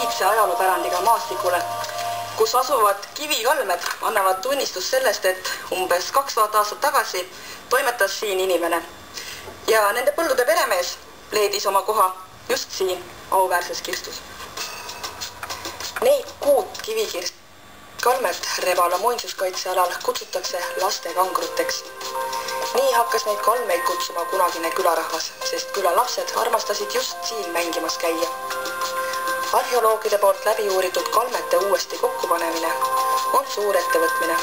iidse ajaloopärandiga maastikule, kus asuvad kivikalmed annavad tunnistust sellest, et umbes 2000 aastat tagasi toimetas siin inimene. Ja nende põldude peremees leidis oma koha just siin auväärses kirstus. Neid 6 kivikalmet Rebala muinsuskaitsealal kutsutakse lastekangruteks. Nii hakkas neid kalmeid kutsuma kunagine külarahvas, sest külalapsed armastasid just siin mängimas käia. Arheoloogide poolt läbi uuritud kalmete uuesti kokkupanemine on suur ettevõtmine.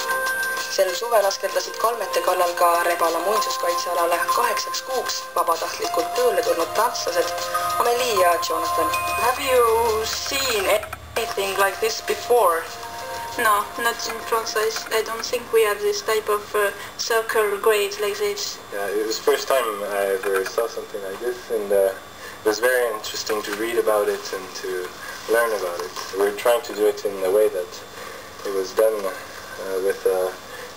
Sel suvel askeldasid kalmete kallal ka Rebala muinsuskaitsealale 8 kuuks vabatahtlikult tööle tulnud prantslased Amélie ja Jonathan. Have you seen anything like this before? No, not in France. I don't think we have this type of circle grades like this. Yeah, it was the first time I ever saw something like this, and it was very interesting to read about it and to learn about it. We were trying to do it in a way that it was done with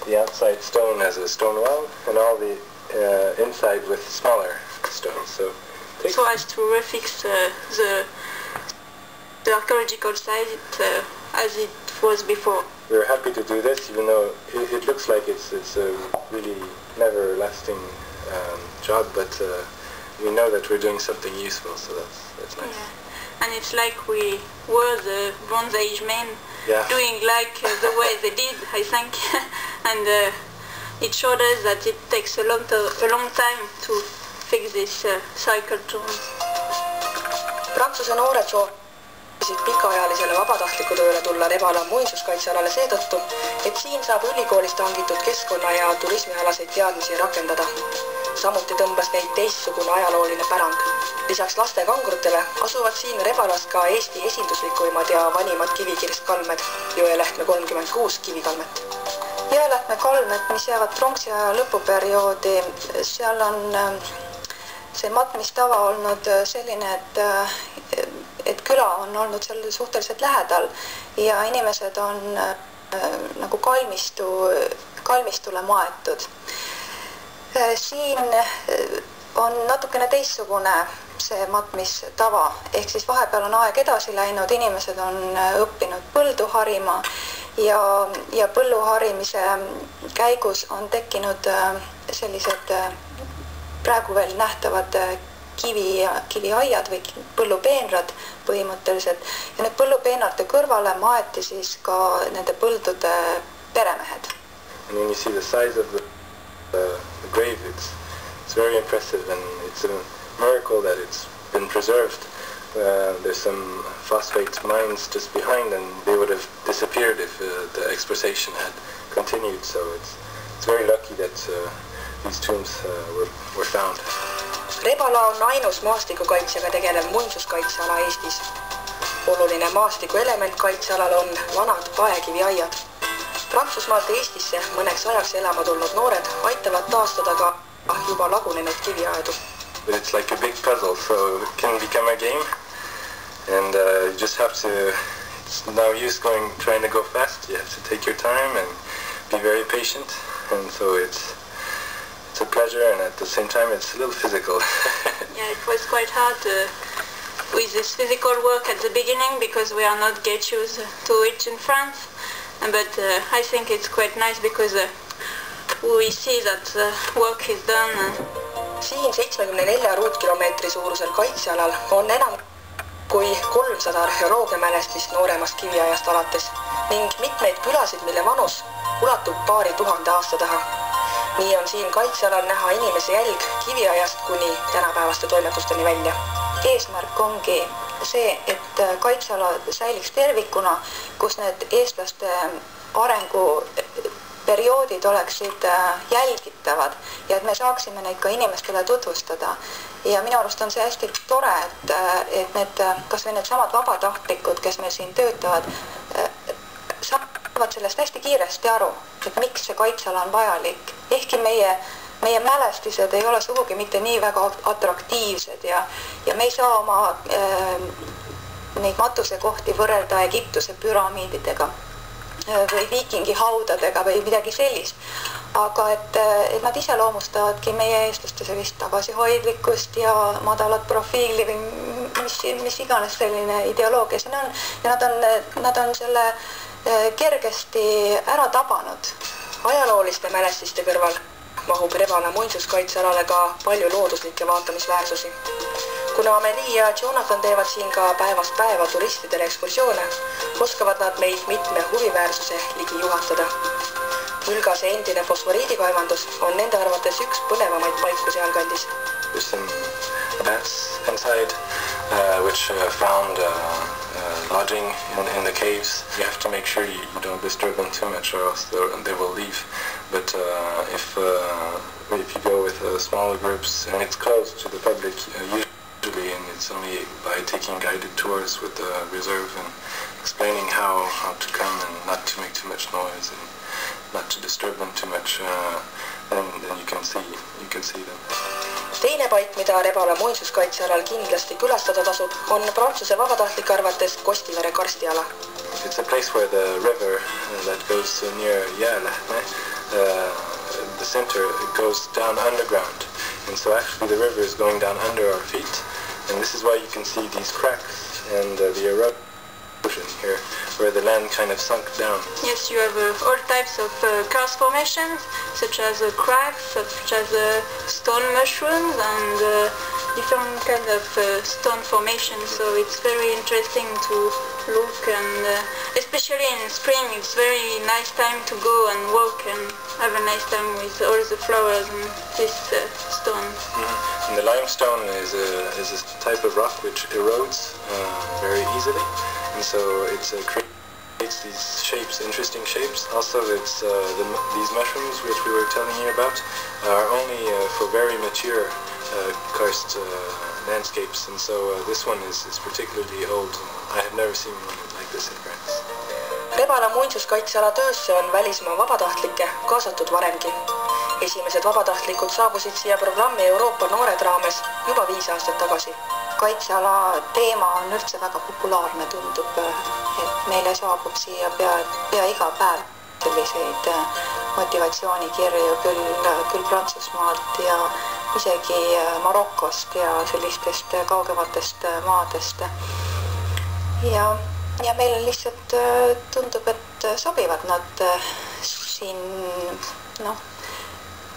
the outside stone as a stone wall and all the inside with smaller stones. So as to refix the archaeological site as it was before. We were happy to do this, even though it looks like it's a really never-lasting job, but we know that we're doing something useful, so that's nice. Yeah. And it's like we were the Bronze Age men doing like the way they did, I think, and it showed us that it takes a long time to fix this cycle tomb. Prantsuse noored soovisid pikaajalisele vabatahtliku tööle tulla Rebala muinsuskaitsealale seetõttu, et siin saab ülikoolist hangitud keskkonna ja turismialaseid teadmisi rakendada. Samuti tõmbas neid teistsugune ajalooline pärand. Lisaks lastekangrutele asuvad siin Rebalas ka Eesti esinduslikuimad ja vanimad kivikirstkalmed, Jõelähtme 36 kivikalmet. Jõelähtme kalmed, mis jäävad pronksi aja lõpuperioodi, seal on see matmistava olnud selline, et küla on olnud seal suhteliselt lähedal ja inimesed on nagu kalmistule maetud. Siin on natukene teistsugune see matmistava, ehk siis vahepeal on aeg edasi läinud, inimesed on õppinud põldu harima ja põllu harimise käigus on tekkinud sellised praegu veel nähtavad kiviaiad või põllupeenrad põhimõtteliselt. Ja need põllupeenrate kõrvale maeti siis ka nende põldude peremehed. And when you see the size of the grave, it's very impressive, and it's a miracle that it's been preserved. There's some phosphate mines just behind, and they would have disappeared if the exploitation had continued. So it's very lucky that these tombs were found. Rebala on ainus maastikukaitsega tegelev muinsuskaitseala Eestis. Oluline maastikuelement kaitsealal on vanad paekiviaiad. Prantsusmaalt Eestisse mõneks ajaks elama tulnud noored aitavad taastada ka juba lagunenud kiviaedu. It's like a big puzzle, so it can become a game, and you just have to, it's no use trying to go fast. You have to take your time and be very patient, and so it's a pleasure, and at the same time it's a little physical. Yeah, it was quite hard with this physical work at the beginning because we are not get used to it in France, but I think it's quite nice because we see that the work is done. Siin 74 ruutkilomeetri suurusel kaitsealal on enam kui 300 arheoloogiamälestist nooremast kiviajast alates ning mitmeid külasid, mille vanus ulatub paari tuhande aasta taha. Nii on siin kaitsealal näha inimese jälg kiviajast kuni tänapäevaste toimetusteni välja. Eesmärk ongi see, et kaitseala säiliks tervikuna, kus need eestlaste arenguperioodid oleksid jälgitavad ja et me saaksime neid ka inimestele tutvustada. Ja minu arust on see hästi tore, et need, kas või need samad vabatahtlikud, kes meil siin töötavad, saavad sellest hästi kiiresti aru, et miks see kaitseala on vajalik. Ehkki meie mälestised ei ole sugugi mitte nii väga atraktiivsed ja me ei saa oma neid matusekohti võrrelda Egiptuse püramiididega. või viikingihaudadega või midagi sellist. Aga et nad iseloomustavadki meie eestlaste sellist tagasihoidlikkust ja madalat profiili või mis iganes selline ideoloogia siin on. Ja nad on selle kergesti ära tabanud. Ajalooliste mälestiste kõrval mahub Rebala muinsuskaitsealale ka palju looduslikke vaatamisväärsusi. Kuna Amelie ja Jonathan teevad siin ka päevast päeva turistidele ekskursioone, oskavad nad meid mitme huviväärsuse ligi juhatada. Mülgase endine fosforiidikaevandus on nende arvates üks põnevamaid paiku sealkandis. There's some bats inside which found lodging in the caves. You have to make sure you don't disturb them too much or else they will leave. But if you go with smaller groups and it's closed to the public usually, and it's only by taking guided tours with the reserve and explaining how to come and not to make too much noise and not to disturb them too much, then you can see them. Teine paik, mida Rebala muinsuskaitsealal kindlasti külastada tasub, on Prantsuse vabatahtlike arvates Kostivere karstiala. It's a place where the river that goes near Jäälehme, the center, it goes down underground. And so actually the river is going down under our feet. And this is why you can see these cracks and the erosion here, where the land kind of sunk down. Yes, you have all types of karst formations, such as cracks, such as stone mushrooms, and different kinds of stone formations. So it's very interesting to look, and especially in spring, it's very nice time to go and walk and have a nice time with all the flowers and this stone. Mm-hmm. And the limestone is a type of rock which erodes very easily. And so it creates these shapes, interesting shapes. Also, it's these mushrooms which we were telling you about are only for very mature karst landscapes. And so this one is particularly old. I have never seen one like this in France. Rebala muinsuskaitseala töösse on välismaa vabatahtlikke kaasatud varemgi. Esimesed vabatahtlikud saabusid siia programmi Euroopa noored raames juba 5 aastat tagasi. Kaitseala teema on üldse väga populaarne, tundub, et meile saabub siia pea iga päev selliseid motivatsioonikirju küll Prantsusmaalt ja isegi Marokost ja sellistest kaugematest maadest. Ja meile lihtsalt tundub, et sobivad nad siin,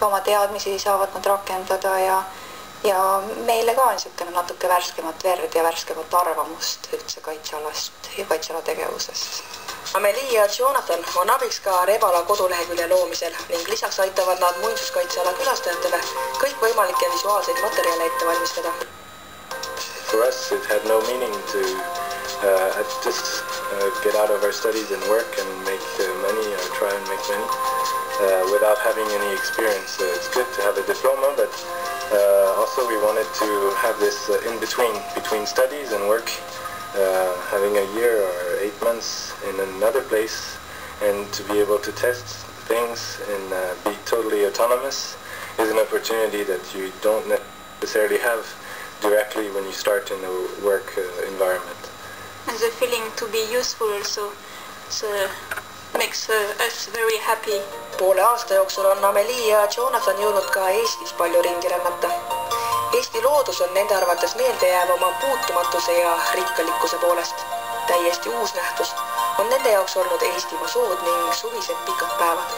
oma teadmisi saavad nad rakendada ja meile ka on niisugune natuke värskemat verd ja värskemat arvamust üldse kaitsealast ja kaitseala tegevusest. Amelie ja Jonathan on abiks ka Rebala kodulehekülje loomisel ning lisaks aitavad nad muinsuskaitseala külastajatele kõikvõimalikke visuaalseid materjale ette valmistada. For us it had no meaning to just get out of our studies and work and make money or try and make money without having any experience. It's good to have a diploma, but also we wanted to have this between studies and work, having a year or 8 months in another place and to be able to test things and be totally autonomous is an opportunity that you don't necessarily have directly when you start in the work environment. And the feeling to be useful also makes us very happy. Poole aasta jooksul on Amelie ja Jonathan jõudnud ka Eestis palju ringi rännata. Eesti loodus on nende arvates meeldejääv oma puutumatuse ja rikkalikkuse poolest. Täiesti uus nähtus on nende jaoks olnud Eestimaa sood ning suvised pikad päevad.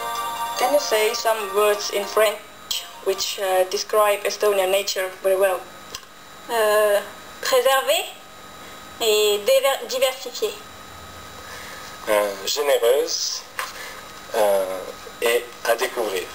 Can you say some words in French which describe Estonian nature very well? Préserver et diversifier. Généreuse et à découvrir.